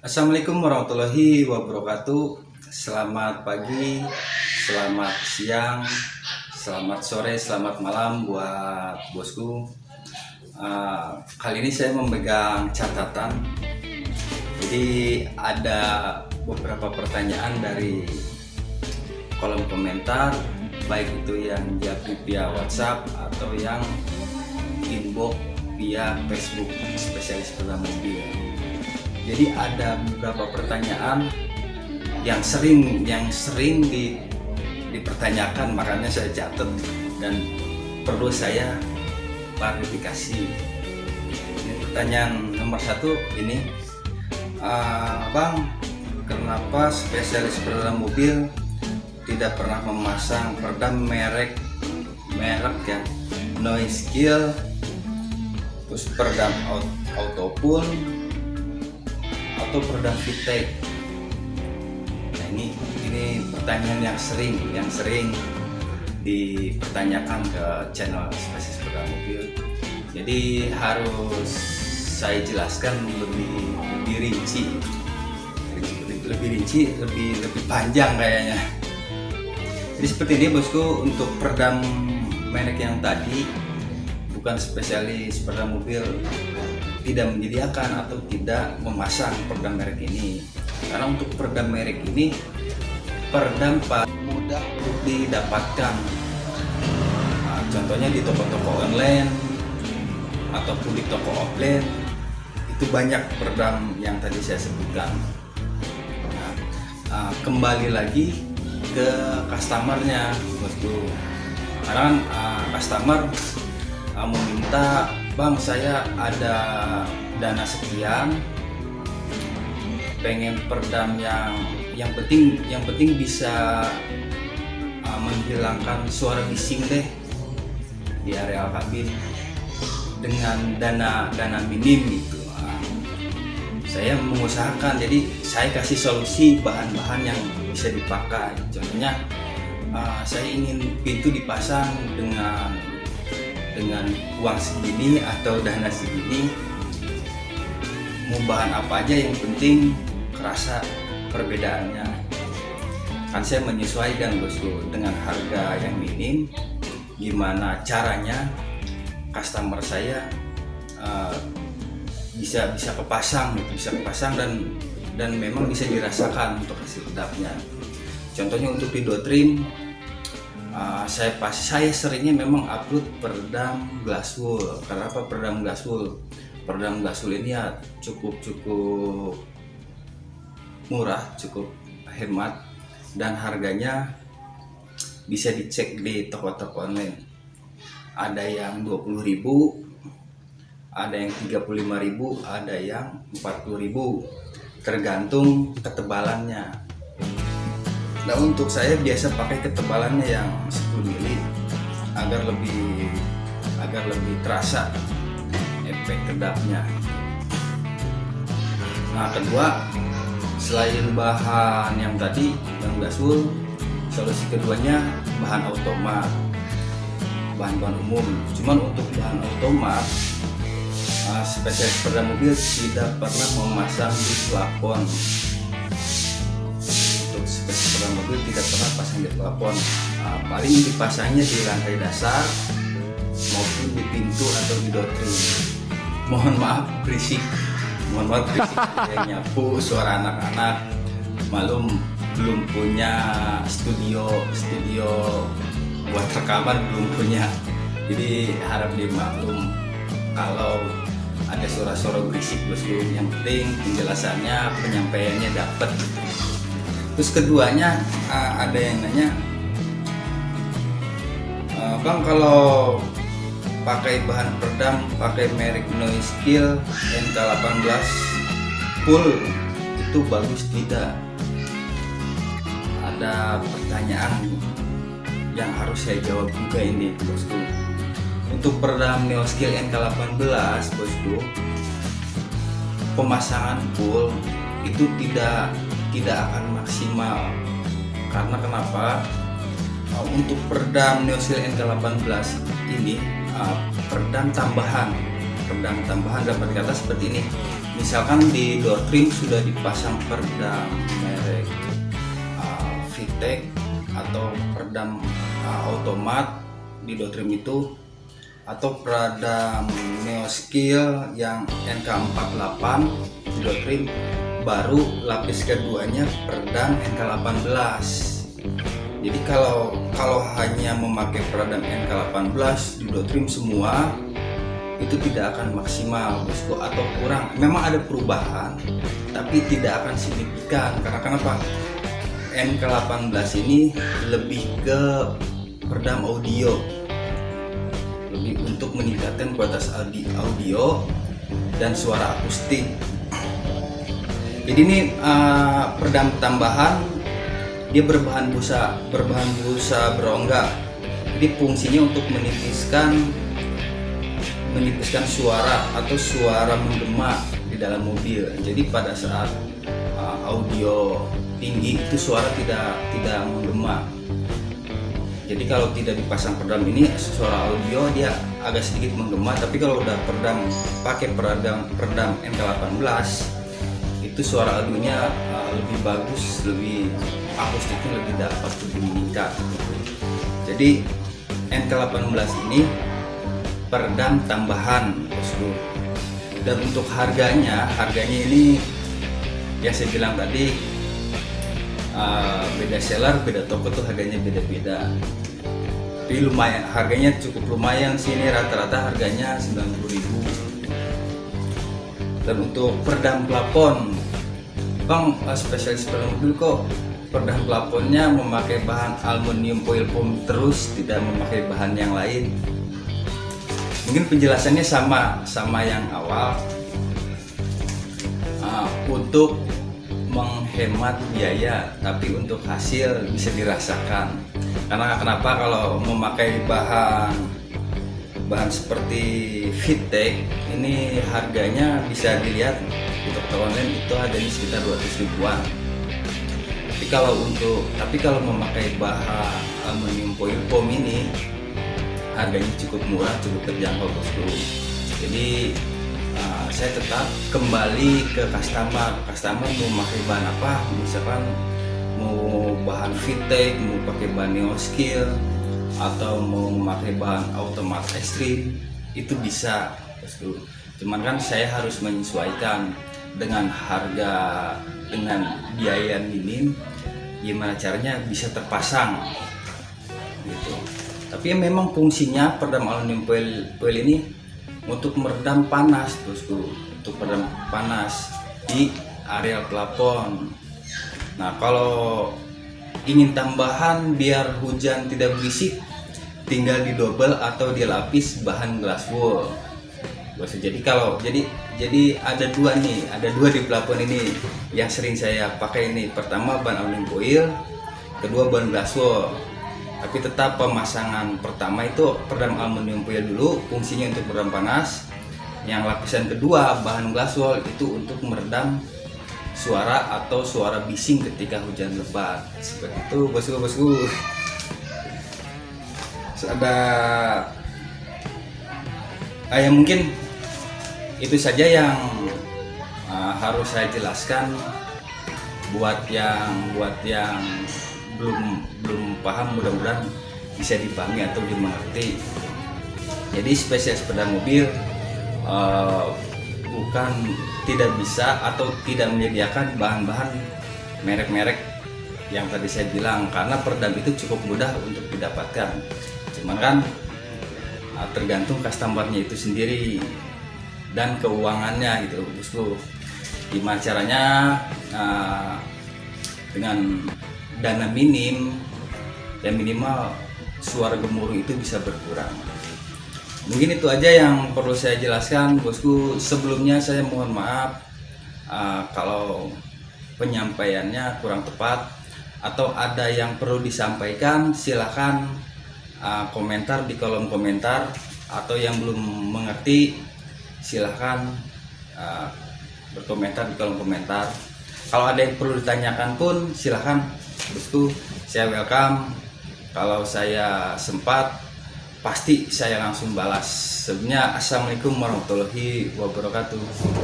Assalamualaikum warahmatullahi wabarakatuh. Selamat pagi, selamat siang, selamat sore, selamat malam buat bosku. Kali ini saya memegang catatan. Jadi ada beberapa pertanyaan dari kolom komentar, baik itu yang japri via WhatsApp atau yang inbox via Facebook spesialis sepeda mobil. Jadi ada beberapa pertanyaan yang sering dipertanyakan, makanya saya catat dan perlu saya klarifikasi. Ini pertanyaan nomor 1 ini, Bang, kenapa spesialis peredam mobil tidak pernah memasang peredam merek ya, Noise Kill, terus peredam auto pun atau peredam VTEC? Nah, ini pertanyaan yang sering dipertanyakan ke channel spesialis peredam mobil. Jadi harus saya jelaskan lebih rinci, lebih panjang kayaknya. Jadi seperti ini bosku, untuk peredam merek yang tadi, bukan spesialis peredam mobil tidak menyediakan atau tidak memasang peredam merek ini, karena untuk peredam merek ini peredam paling mudah untuk didapatkan. Contohnya di toko-toko online ataupun di toko offline itu banyak peredam yang tadi saya sebutkan. Kembali lagi ke customernya bosku, karena customer meminta, Bang, saya ada dana sekian, pengen peredam yang penting bisa menghilangkan suara bising deh di area kabin dengan dana minim gitu. Saya mengusahakan, jadi saya kasih solusi bahan-bahan yang bisa dipakai. Contohnya, saya ingin pintu dipasang dengan uang segini atau dana segini, mau bahan apa aja yang penting kerasa perbedaannya. Kan saya menyesuaikan bosku dengan harga yang minim. Gimana caranya customer saya bisa kepasang dan memang bisa dirasakan untuk hasil pedapnya. Contohnya untuk di Dotrim, saya seringnya memang upload peredam glass wool. Kenapa peredam glass wool? Peredam glass wool ini ya cukup murah, cukup hemat, dan harganya bisa dicek di toko-toko online. Ada yang 20.000, ada yang 35.000, ada yang 40.000, tergantung ketebalannya. Nah, untuk saya biasa pakai ketebalannya yang 10 mili agar lebih terasa efek kedapnya. Nah, kedua, selain bahan yang tadi yang glass wool, solusi keduanya bahan automat, bahan umum. Cuman untuk bahan automat, spesialis peredam mobil tidak pernah memasang di plafon. Peredam mobil tidak pernah pasang di plafon, paling dipasangnya di lantai dasar maupun di pintu atau di dotrim. Mohon maaf berisik kayak nyapu, suara anak-anak, malum belum punya studio buat rekaman, belum punya, jadi harap dimaklum kalau ada suara-suara berisik bosku. Yang penting penjelasannya, penyampaiannya dapat. Terus keduanya, ada yang nanya, Bang, kalau pakai bahan peredam pakai merek Noise Kill NK18 full itu bagus tidak? Ada pertanyaan yang harus saya jawab juga ini bosku. Untuk peredam Noise Kill NK18 bosku, pemasangan full itu tidak akan maksimal. Karena kenapa? Untuk peredam Noise Kill NK18 ini peredam tambahan peredam tambahan dapat kata seperti ini. Misalkan di door trim sudah dipasang peredam merek VTEC atau peredam automat di door trim itu, atau peredam Neoskill yang NK48 di door trim, baru lapis keduanya peredam NK18. Jadi kalau hanya memakai peredam NK18 di door trim semua, itu tidak akan maksimal bosku, atau kurang. Memang ada perubahan tapi tidak akan signifikan. Karena kenapa? NK18 ini lebih ke peredam audio, lebih untuk meningkatkan kualitas audio dan suara akustik. Jadi ini peredam tambahan, dia berbahan busa berongga. Jadi fungsinya untuk menipiskan suara atau suara menggema di dalam mobil. Jadi pada saat audio tinggi itu suara tidak menggema. Jadi kalau tidak dipasang peredam ini, suara audio dia agak sedikit menggema. Tapi kalau udah pakai peredam NK18, itu suara audionya lebih bagus, lebih akustiknya lebih dapat, lebih meningkat. Jadi NK18 ini peredam tambahan bosku. Dan untuk harganya ini yang saya bilang tadi, beda seller, beda toko tuh harganya beda-beda. Tapi lumayan, harganya cukup lumayan sih, ini rata-rata harganya 90.000. Dan untuk peredam plafon, Bang, spesialis peredam mobil kok peredam plafonnya memakai bahan aluminium foil foam terus, tidak memakai bahan yang lain? Mungkin penjelasannya sama yang awal, untuk menghemat biaya, tapi untuk hasil bisa dirasakan. Karena kenapa? Kalau memakai bahan seperti VTEC ini harganya bisa dilihat di toko online itu harganya sekitar 200 ribuan. Tapi kalau memakai bahan aluminium foil foam ini harganya cukup murah, cukup terjangkau bosku. Jadi saya tetap kembali ke customer mau memakai bahan apa. Misalkan mau bahan VTEC, mau pakai bahan Neoskill, atau mau memakai bahan automat ekstrim, itu bisa bosku. Cuman kan saya harus menyesuaikan dengan harga, dengan biaya minim, gimana caranya bisa terpasang gitu. Tapi memang fungsinya peredam aluminium foil ini untuk meredam panas bosku, untuk meredam panas di area plafon. Nah, kalau ingin tambahan biar hujan tidak berisik, tinggal didobel atau dilapis bahan glass wool. Jadi ada dua di plafon ini yang sering saya pakai ini. Pertama bahan aluminium foil, kedua bahan glass wool. Tapi tetap pemasangan pertama itu peredam aluminium foil dulu, fungsinya untuk meredam panas. Yang lapisan kedua bahan glass wool itu untuk meredam suara atau suara bising ketika hujan lebat. Seperti itu bosku. Ada yang mungkin itu saja yang harus saya jelaskan buat yang belum paham. Mudah-mudahan bisa dipahami atau dimengerti. Jadi spesialis peredam mobil bukan tidak bisa atau tidak menyediakan bahan-bahan merek-merek yang tadi saya bilang, karena peredam itu cukup mudah untuk didapatkan. Cuman kan tergantung customernya itu sendiri dan keuangannya gitu bosku. Gimana caranya dengan dana minim dan minimal suara gemuruh itu bisa berkurang. Mungkin itu aja yang perlu saya jelaskan bosku. Sebelumnya saya mohon maaf kalau penyampaiannya kurang tepat atau ada yang perlu disampaikan. Silahkan komentar di kolom komentar, atau yang belum mengerti silahkan berkomentar di kolom komentar. Kalau ada yang perlu ditanyakan pun silahkan bosku, saya welcome. Kalau saya sempat pasti saya langsung balas. Sebenarnya assalamualaikum warahmatullahi wabarakatuh.